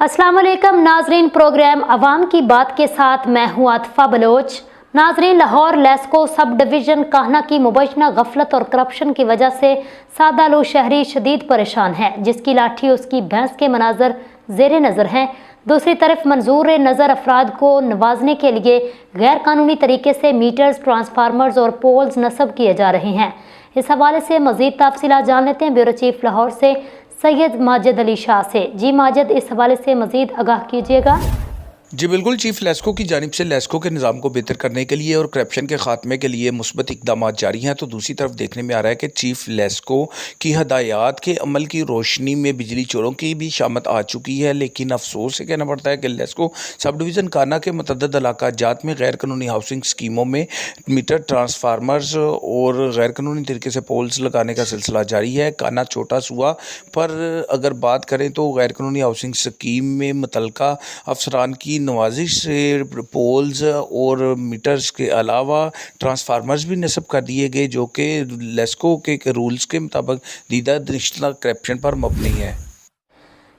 अस्सलाम वालेकुम नाजरीन, प्रोग्राम अवाम की बात के साथ मैं हूँ आतिफा बलोच। नाजरीन, लाहौर लेस्को सब डिवीज़न कान्हा की मुबैना गफलत और करप्शन की वजह से सादा लो शहरी शदीद परेशान है, जिसकी लाठी उसकी भैंस के मनाजर जेर नज़र हैं। दूसरी तरफ मंजूर नज़र अफराद को नवाजने के लिए गैर कानूनी तरीके से मीटर्स, ट्रांसफार्मर्स और पोल्स नस्ब किए जा रहे हैं। इस हवाले से मज़ीद तफसीलात जान लेते हैं ब्यूरो चीफ लाहौर से सैयद माजिद अली शाह से। जी माजिद, इस हवाले से मज़ीद आगाह कीजिएगा। जी बिल्कुल, चीफ लेस्को की जानिब से लेस्को के निज़ाम को बेहतर करने के लिए और करप्शन के ख़ात्मे के लिए मुस्बत इक़दाम जारी हैं। तो दूसरी तरफ देखने में आ रहा है कि चीफ लेस्को की हदायत के अमल की रोशनी में बिजली चोरों की भी शामत आ चुकी है। लेकिन अफसोस से कहना पड़ता है कि लेस्को सब डिवीज़न कान्हा के मतअद्दद इलाका जात में गैर कानूनी हाउसिंग स्कीमों में मीटर, ट्रांसफार्मर्स और गैर कानूनी तरीके से पोल्स लगाने का सिलसिला जारी है। कान्हा छोटा सूआ पर अगर बात करें तो गैर कानूनी हाउसिंग स्कीम में मुतल्लिका अफसरान की नवाजिश से पोल्स और मीटर्स के अलावा ट्रांसफार्मर्स भी नस्ब कर दिए गए, जो कि लेस्को के रूल्स के मुताबिक दीदा रिश्ता करप्शन पर मबनी है।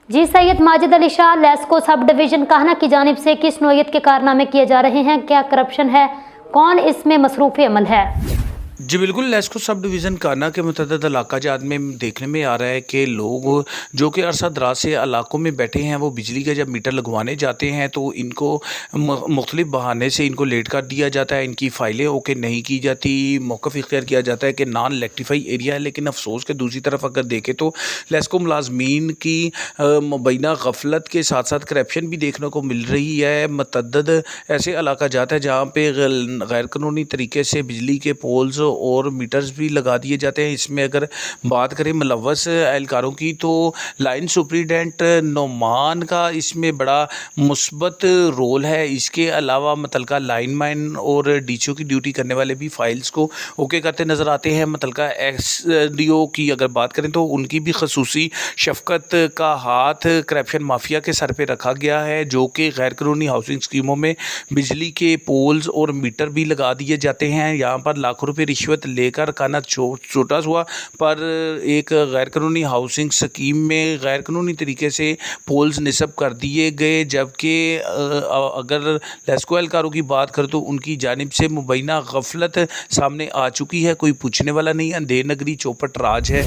जी सैयद माजिद अली शाह, लेस्को सब डिवीज़न कान्हा की जानिब से किस नौयत के कारनामे किए जा रहे हैं? क्या करप्शन है? कौन इसमें मसरूफ़ अमल है? जी बिल्कुल, लेस्को सब डिवीज़न कान्हा के मुतअद्दिद इलाका जात में देखने में आ रहा है कि लोग जो कि अरसा दराज से इलाकों में बैठे हैं, वो बिजली का जब मीटर लगवाने जाते हैं तो इनको मुख्तलिफ बहाने से इनको लेट कर दिया जाता है, इनकी फ़ाइलें ओके नहीं की जाती, मौक़िफ़ इख्तियार किया जाता है कि नॉन इलेक्ट्रीफाई एरिया है। लेकिन अफसोस के दूसरी तरफ अगर देखें तो लेस्को मुलाजमीन की मुबैना गफलत के साथ साथ करप्शन भी देखने को मिल रही है। मतअद्दिद ऐसे इलाका जात है जहाँ पे गैर कानूनी तरीके से बिजली के पोल्स और मीटर्स भी लगा दिए जाते हैं। इसमें अगर बात करें मुलव्वस एहलकारों की तो लाइन सुपरिटेंडेंट नोमान का इसमें बड़ा मुस्बत रोल है। इसके अलावा मुतल्लिका लाइनमैन और डीसीओ की ड्यूटी करने वाले भी फाइल्स को ओके करते नज़र आते हैं। मुतल्लिका एसडीओ की अगर बात करें तो उनकी भी खसूसी शफकत का हाथ करप्शन माफिया के सर पे रखा गया है, जो कि गैर कानूनी हाउसिंग स्कीमों में बिजली के पोल्स और मीटर भी लगा दिए जाते हैं। यहाँ पर लाखों रुपये रिश्वत लेकर कान्हा छोटा हुआ पर एक गैर कानूनी हाउसिंग स्कीम में गैर कानूनी तरीके से पोल्स नस्ब कर दिए गए। जबकि अगर लेस्को एहलकारों की बात करें तो उनकी जानिब से मुबैना गफलत सामने आ चुकी है। कोई पूछने वाला नहीं, अंधेर नगरी चौपट राज है।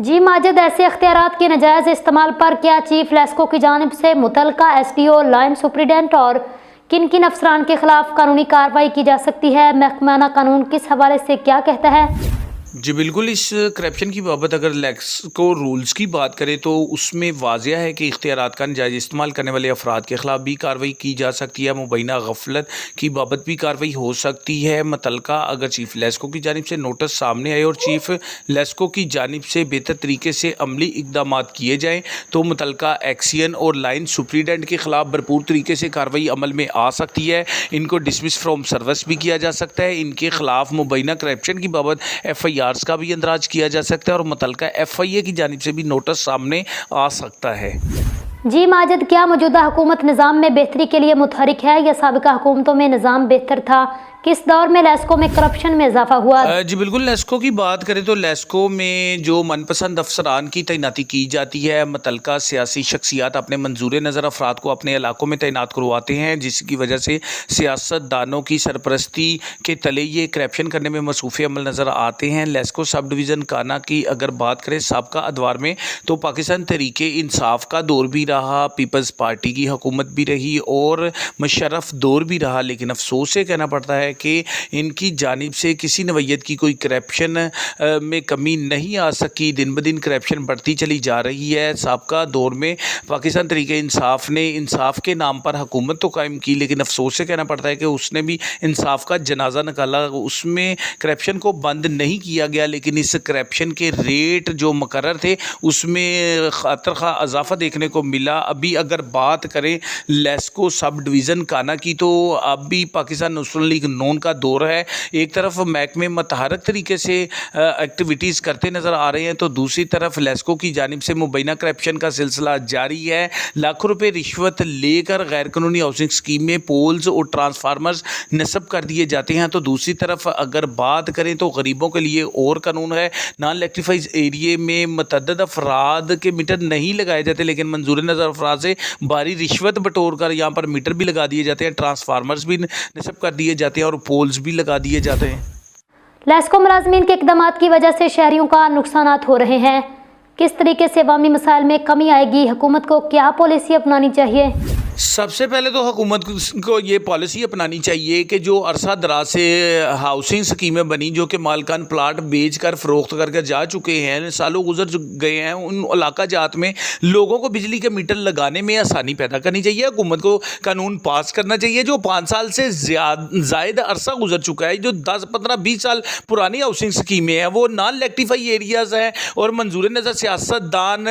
जी माजिद, ऐसे इख्तियारात के नाजायज़ इस्तेमाल पर क्या चीफ लेस्को की जानिब से मुतल्लिका एसडीओ, लाइन सुपरिटेंडेंट और किन किन अफसरान के खिलाफ कानूनी कार्रवाई की जा सकती है? महकमाना कानून किस हवाले से क्या कहता है? जी बिल्कुल, इस करप्शन की बाबत अगर लेस्को रूल्स की बात करें तो उसमें वाज़िया है कि इख्तियारात का नाजायज़ इस्तेमाल करने वाले अफराद के ख़िलाफ़ भी कार्रवाई की जा सकती है। मुबैना गफलत की बाबत भी कार्रवाई हो सकती है। मुतल्लिका अगर चीफ लेस्को की जानिब से नोटिस सामने आए और चीफ लेस्को की जानिब से बेहतर तरीके से अमली इक़दाम किए जाएँ तो मुतल्लिका एक्सियन और लाइन सुपरिटेंडेंट के ख़िलाफ़ भरपूर तरीके से कार्रवाई अमल में आ सकती है। इनको डिसमिस फ्राम सर्विस भी किया जा सकता है। इनके ख़िलाफ़ मुबैना करप्शन की बाबत FIR का भी इंदराज किया जा सकता है और मुतल्लिका FIA की जानिब से भी नोटिस सामने आ सकता है। जी माजिद, क्या मौजूदा हुकूमत निज़ाम में बेहतरी के लिए मुतहरिक है या साबिका हुकूमतों में निज़ाम बेहतर था? किस दौर में लेस्को में करप्शन में इजाफा हुआ? जी बिल्कुल, लेस्को की बात करें तो लेस्को में जो मनपसंद अफसरान की तैनाती की जाती है, मुतल्लिका सियासी शख्सियात अपने मंजूर नज़र अफराद को अपने इलाकों में तैनात करवाते हैं, जिसकी वजह से सियासतदानों की सरपरस्ती के तले ये करप्शन करने में मसरूफ़ अमल नज़र आते हैं। लेस्को सब डिवीज़न कान्हा की अगर बात करें साबका अदवार में तो पाकिस्तान तहरीके इंसाफ का दौर भी रहा, पीपल्स पार्टी की हुकूमत भी रही और मुशर्रफ दौर भी रहा। लेकिन अफसोस से कहना पड़ता है कि इनकी जानिब से किसी नवैयत की कोई करप्शन में कमी नहीं आ सकी। दिन ब दिन करप्शन बढ़ती चली जा रही है। साबका दौर में पाकिस्तान तहरीके इंसाफ ने इंसाफ के नाम पर हुकूमत तो कायम की, लेकिन अफसोस से कहना पड़ता है कि उसने भी इंसाफ का जनाजा निकाला, उसमें करप्शन को बंद नहीं किया गया। लेकिन इस करप्शन के रेट जो मुकर्रर थे उसमें खातर खा इजाफा देखने को मिला। अभी अगर बात करें लेस्को सब डिवीज़न कान्हा की तो अब भी पाकिस्तान मुस्लिम लीग कानून का दौर है। एक तरफ महकमे मतहरक तरीके से एक्टिविटीज़ करते नज़र आ रहे हैं, तो दूसरी तरफ लेस्को की जानिब से मुबैना करप्शन का सिलसिला जारी है। लाखों रुपए रिश्वत लेकर गैर कानूनी हाउसिंग स्कीम में पोल्स और ट्रांसफार्मर्स नस्ब कर दिए जाते हैं। तो दूसरी तरफ अगर बात करें तो गरीबों के लिए और कानून है। नॉन इलेक्ट्रीफाइड एरिए में मतअद्दद अफराद के मीटर नहीं लगाए जाते, लेकिन मंजूर नज़र अफराद से भारी रिश्वत बटोर कर यहाँ पर मीटर भी लगा दिए जाते हैं, ट्रांसफार्मर्स भी नस्ब कर दिए जाते हैं और पोल्स भी लगा दिए जाते हैं। लेस्को मुलाजमीन के इक़दामात की वजह से शहरियों का नुकसानात हो रहे हैं। किस तरीके से अवामी मसाइल में कमी आएगी, हुकूमत को क्या पॉलिसी अपनानी चाहिए? सबसे पहले तो हुकूमत को ये पॉलिसी अपनानी चाहिए कि जो अरसा दराज से हाउसिंग स्कीमें बनी, जो कि मालकान प्लाट बेच कर फ़रोख्त करके जा चुके हैं, सालों गुजर गए हैं, उन इलाका जात में लोगों को बिजली के मीटर लगाने में आसानी पैदा करनी चाहिए। हुकूमत को कानून पास करना चाहिए। जो 5 साल से ज़ायद अरसा गुजर चुका है, जो 10, 15, 20 साल पुरानी हाउसिंग स्कीमें हैं, वो नॉन इलेक्ट्रीफाई एरियाज़ हैं और मंजूर नज़र सियासतदान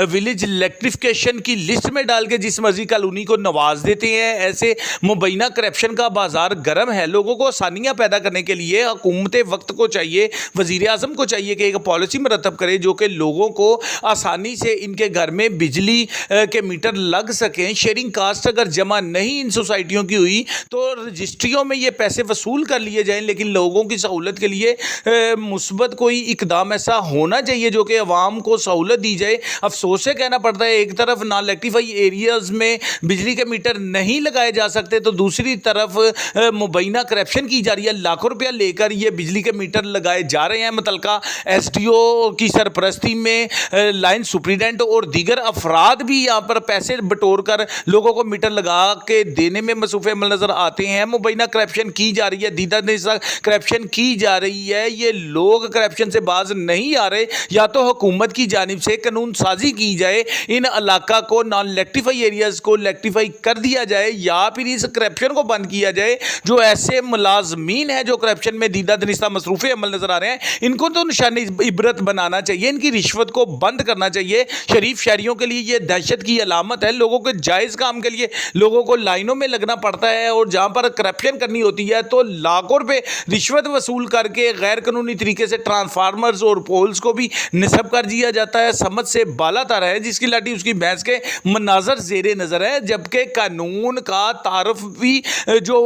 विलेज इलेक्ट्रिफिकेशन की लिस्ट में डाल के जिस मर्जी कॉलोनी को नवाज देते हैं। ऐसे मुबैना करप्शन का बाजार गर्म है। लोगों को आसानियां पैदा करने के लिए हुकूमत वक्त को चाहिए, वजीर आज़म को चाहिए कि एक पॉलिसी मरतब करे जो कि लोगों को आसानी से इनके घर में बिजली के मीटर लग सकें। शेयरिंग कास्ट अगर जमा नहीं इन सोसाइटियों की हुई तो रजिस्ट्रियों में ये पैसे वसूल कर लिए जाएं, लेकिन लोगों की सहूलत के लिए मुस्बत कोई इकदाम ऐसा होना चाहिए जो कि अवाम को सहूलत दी जाए। अफसोस से कहना पड़ता है, एक तरफ नॉन इलेक्ट्रीफाई एरियाज़ में बिजली के मीटर नहीं लगाए जा सकते, तो दूसरी तरफ मुबैना करप्शन की जा रही है। लाखों रुपया लेकर ये बिजली के मीटर लगाए जा रहे हैं। मुतलका एसडीओ की सरपरस्ती में लाइन सुप्रीडेंट और दीगर अफराद भी यहाँ पर पैसे बटोर कर लोगों को मीटर लगा के देने में मसरूफ़ अमल नज़र आते हैं। मुबैना करप्शन की जा रही है, दीदा निसा करप्शन की जा रही है। ये लोग करप्शन से बाज नहीं आ रहे। या तो हुकूमत की जानिब से कानून साजी की जाए, इन इलाका को नॉन इलेक्ट्रीफाई एरियाज़ को इलेक्ट्रीफाई कर दिया जाए, या फिर इस करप्शन को बंद किया जाए। जो ऐसे मुलाजमीन हैं जो करप्शन में दीदा दनिस्ता मसरूफ़ अमल नज़र आ रहे हैं, इनको तो निशानी इबरत बनाना चाहिए। इनकी रिश्वत को बंद करना चाहिए। शरीफ शहरियों के लिए ये दहशत की अलामत है। लोगों के जायज़ काम के लिए लोगों को लाइनों में लगना पड़ता है, और जहाँ पर करप्शन करनी होती है तो लाखों रुपये रिश्वत वसूल करके गैर कानूनी तरीके से ट्रांसफार्मर्स और पोल्स को भी नस्ब कर दिया जाता है। समझ से बाला तारा है, जिसकी लाठी उसकी भैंस के मनाजर ज़ेरे नज़र है। जबकि कानून का तारफ भी जो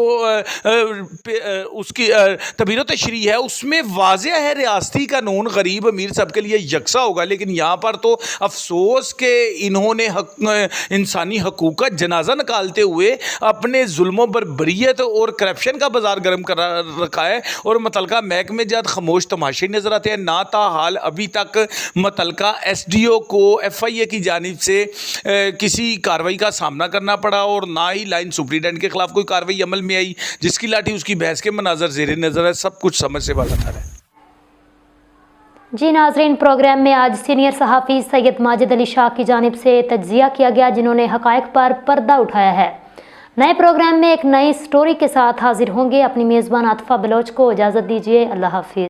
उसकी तबीर तशरीह है उसमें वाज़ेह है, रियासती कानून गरीब अमीर सबके लिए यकसा होगा। लेकिन यहाँ पर तो अफसोस के इन्होंने इंसानी हकूक़ का जनाजा निकालते हुए अपने जुल्मों पर बरीयत और करप्शन का बाजार गर्म कर रखा है, और मुतलका महकमे जात खामोश तमाशे नज़र आते हैं। ना ताहाल अभी तक मुतलका एसडीओ को FIA की जानिब से किसी कार्रवाई का सामना करना पड़ा, और ना ही लाइन सुप्रीडेंट के खिलाफ कोई कार्रवाई अमल में आई। जिसकी लाठी उसकी भैंस के मनाजर ज़ेरे नज़र है। सब कुछ समझ से बाला था। जी नाजरीन, प्रोग्राम में आज सीनियर सहाफ़ी सैयद माजिद अली शाह की जानिब से तज्ज़िया किया गया, जिन्होंने हक़ाइक़ पर पर्दा उठाया है। नए प्रोग्राम में एक नई स्टोरी के साथ हाजिर होंगे। अपनी मेज़बान आतिफ़ा बलोच को इजाज़त दीजिए। अल्लाह हाफ़िज़।